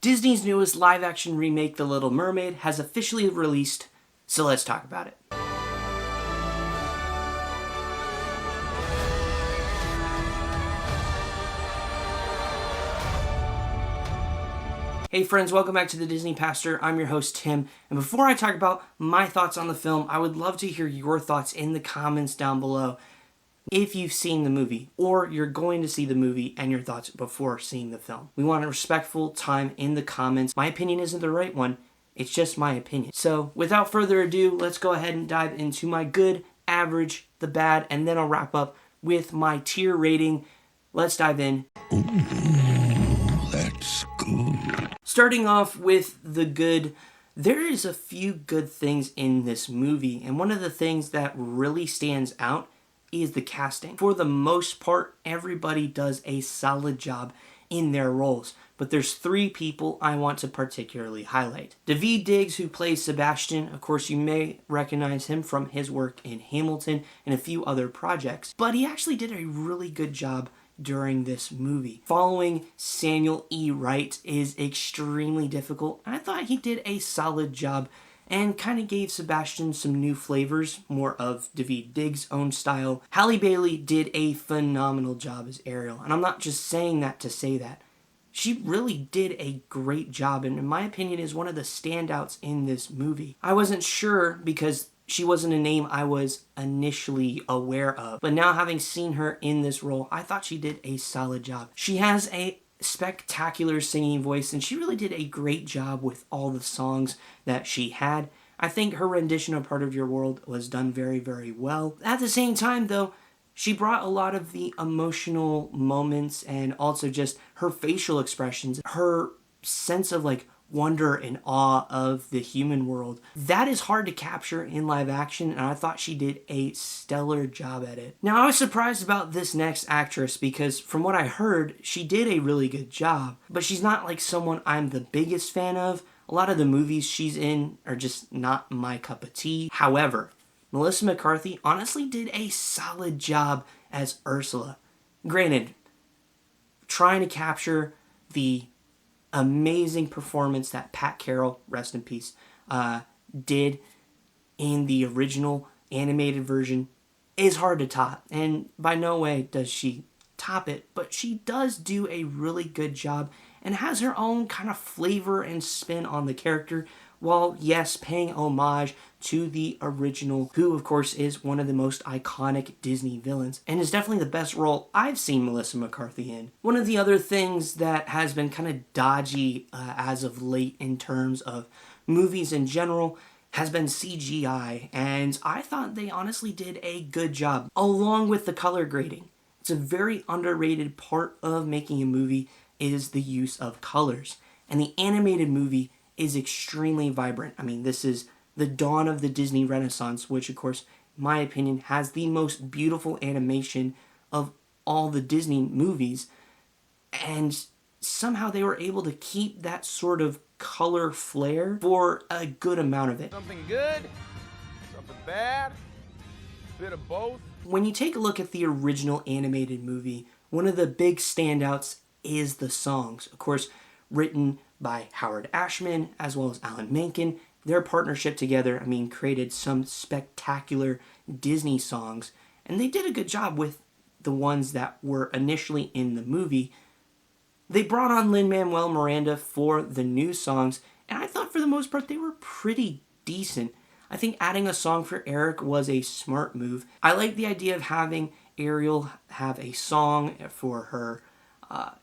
Disney's newest live-action remake, The Little Mermaid, has officially released, so let's talk about it. Hey friends, welcome back to the Disney Pastor. I'm your host, Tim, and before I talk about my thoughts on the film, I would love to hear your thoughts in the comments down below. If you've seen the movie, or you're going to see the movie, and your thoughts before seeing the film. We want a respectful time in the comments. My opinion isn't the right one, it's just my opinion. So, without further ado, let's go ahead and dive into my good, average, the bad, and then I'll wrap up with my tier rating. Let's dive in. Ooh, that's good. Starting off with the good, there is a few good things in this movie, and one of the things that really stands out is the casting. For the most part, everybody does a solid job in their roles, but there's three people I want to particularly highlight. Daveed Diggs, who plays Sebastian, of course you may recognize him from his work in Hamilton and a few other projects, but he actually did a really good job during this movie. Following Samuel E. Wright is extremely difficult, and I thought he did a solid job and kind of gave Sebastian some new flavors, more of Daveed Diggs' own style. Halle Bailey did a phenomenal job as Ariel, and I'm not just saying that to say that. She really did a great job, and in my opinion is one of the standouts in this movie. I wasn't sure because she wasn't a name I was initially aware of, but now having seen her in this role, I thought she did a solid job. She has a spectacular singing voice, and she really did a great job with all the songs that she had. I think her rendition of Part of Your World was done very, very well. At the same time, though, she brought a lot of the emotional moments and also just her facial expressions, her sense of wonder and awe of the human world. That is hard to capture in live action, and I thought she did a stellar job at it. Now, I was surprised about this next actress because from what I heard, she did a really good job, but she's not like someone I'm the biggest fan of. A lot of the movies she's in are just not my cup of tea. However, Melissa McCarthy honestly did a solid job as Ursula. Granted, trying to capture the amazing performance that Pat Carroll, rest in peace, did in the original animated version is hard to top, and by no way does she top it, but she does do a really good job and has her own kind of flavor and spin on the character, while yes, paying homage to the original, who of course is one of the most iconic Disney villains, and is definitely the best role I've seen Melissa McCarthy in. One of the other things that has been kind of dodgy as of late in terms of movies in general has been CGI, and I thought they honestly did a good job, along with the color grading. It's a very underrated part of making a movie is the use of colors, and the animated movie is extremely vibrant. I mean, this is the dawn of the Disney Renaissance, which of course, in my opinion, has the most beautiful animation of all the Disney movies, and somehow they were able to keep that sort of color flair for a good amount of it. Something good, something bad, a bit of both. When you take a look at the original animated movie, one of the big standouts is the songs. Of course, written by Howard Ashman as well as Alan Menken. Their partnership together, created some spectacular Disney songs, and they did a good job with the ones that were initially in the movie. They brought on Lin-Manuel Miranda for the new songs, and I thought for the most part they were pretty decent. I think adding a song for Eric was a smart move. I like the idea of having Ariel have a song for her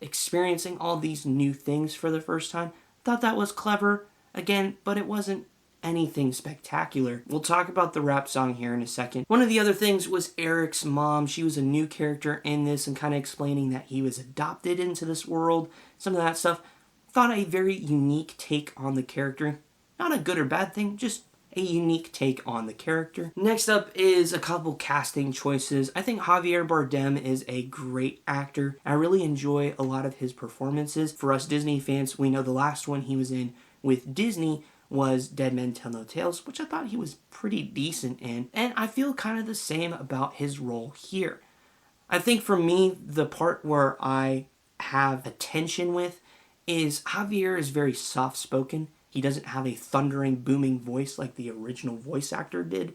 experiencing all these new things for the first time. Thought that was clever, again, but it wasn't anything spectacular. We'll talk about the rap song here in a second. One of the other things was Eric's mom. She was a new character in this and kind of explaining that he was adopted into this world, some of that stuff. Thought a very unique take on the character. Not a good or bad thing, just a unique take on the character. Next up is a couple casting choices. I think Javier Bardem is a great actor. I really enjoy a lot of his performances. For us Disney fans, we know the last one he was in with Disney was Dead Men Tell No Tales, which I thought he was pretty decent in, and I feel kind of the same about his role here. I think for me, the part where I have a tension with is Javier is very soft-spoken. He doesn't have a thundering, booming voice like the original voice actor did.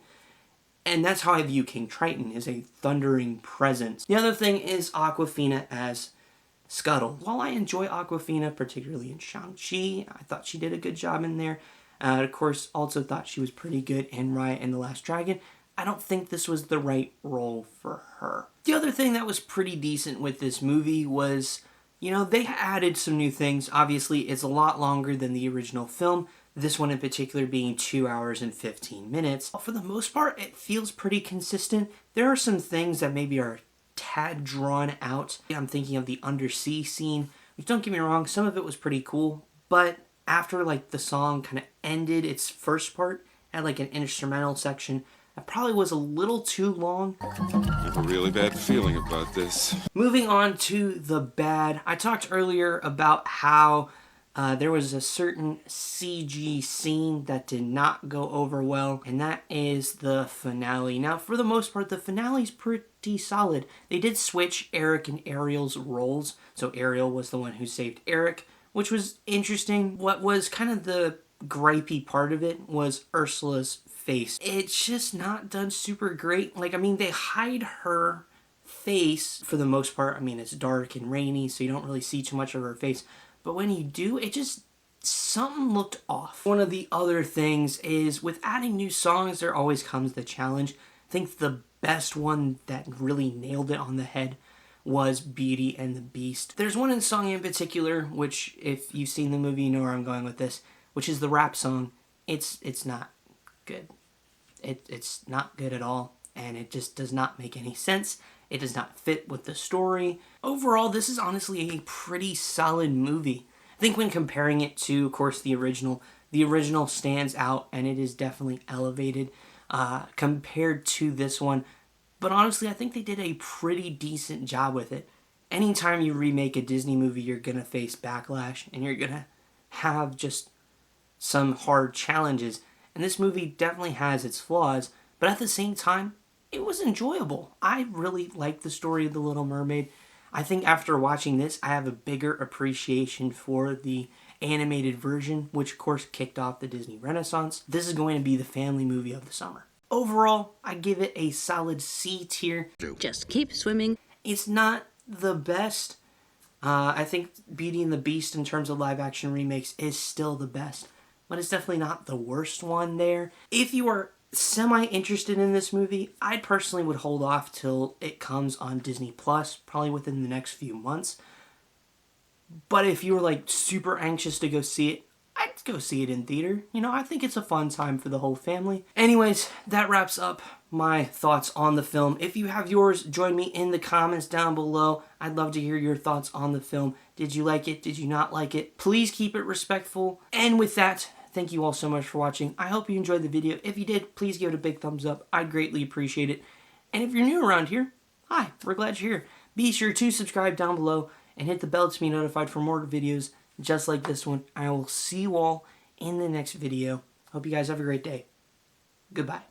And that's how I view King Triton, is a thundering presence. The other thing is Awkwafina as Scuttle. While I enjoy Awkwafina, particularly in Shang-Chi, I thought she did a good job in there. Of course, also thought she was pretty good in Raya and the Last Dragon. I don't think this was the right role for her. The other thing that was pretty decent with this movie was, you know, they added some new things. Obviously, it's a lot longer than the original film. This one in particular being 2 hours and 15 minutes. For the most part, it feels pretty consistent. There are some things that maybe are a tad drawn out. I'm thinking of the undersea scene, which, don't get me wrong, some of it was pretty cool, but after like the song kind of ended its first part, had like an instrumental section, that probably was a little too long. I have a really bad feeling about this. Moving on to the bad. I talked earlier about how there was a certain CG scene that did not go over well, and that is the finale. Now, for the most part, the finale's pretty solid. They did switch Eric and Ariel's roles, so Ariel was the one who saved Eric, which was interesting. What was kind of the gripey part of it was Ursula's face. It's just not done super great. Like, I mean, they hide her face for the most part. I mean, it's dark and rainy, so you don't really see too much of her face. But when you do, it just, something looked off. One of the other things is, with adding new songs, there always comes the challenge. I think the best one that really nailed it on the head was Beauty and the Beast. There's one song in particular, which if you've seen the movie, you know where I'm going with this, which is the rap song. It's not good. It's not good at all, and it just does not make any sense. It does not fit with the story. Overall, this is honestly a pretty solid movie. I think when comparing it to, of course, the original stands out, and it is definitely elevated compared to this one. But honestly, I think they did a pretty decent job with it. Anytime you remake a Disney movie, you're going to face backlash, and you're going to have just some hard challenges. And this movie definitely has its flaws, but at the same time, it was enjoyable. I really liked the story of The Little Mermaid. I think after watching this, I have a bigger appreciation for the animated version, which of course kicked off the Disney Renaissance. This is going to be the family movie of the summer. Overall, I give it a solid C tier. Just keep swimming. It's not the best. I think Beauty and the Beast in terms of live action remakes is still the best, but it's definitely not the worst one there. If you are semi-interested in this movie, I personally would hold off till it comes on Disney Plus, probably within the next few months. But if you were like super anxious to go see it, I'd go see it in theater. You know, I think it's a fun time for the whole family. Anyways, that wraps up my thoughts on the film. If you have yours, join me in the comments down below. I'd love to hear your thoughts on the film. Did you like it? Did you not like it? Please keep it respectful. And with that, thank you all so much for watching. I hope you enjoyed the video. If you did, please give it a big thumbs up. I'd greatly appreciate it. And if you're new around here, hi, we're glad you're here. Be sure to subscribe down below and hit the bell to be notified for more videos just like this one. I will see you all in the next video. Hope you guys have a great day. Goodbye.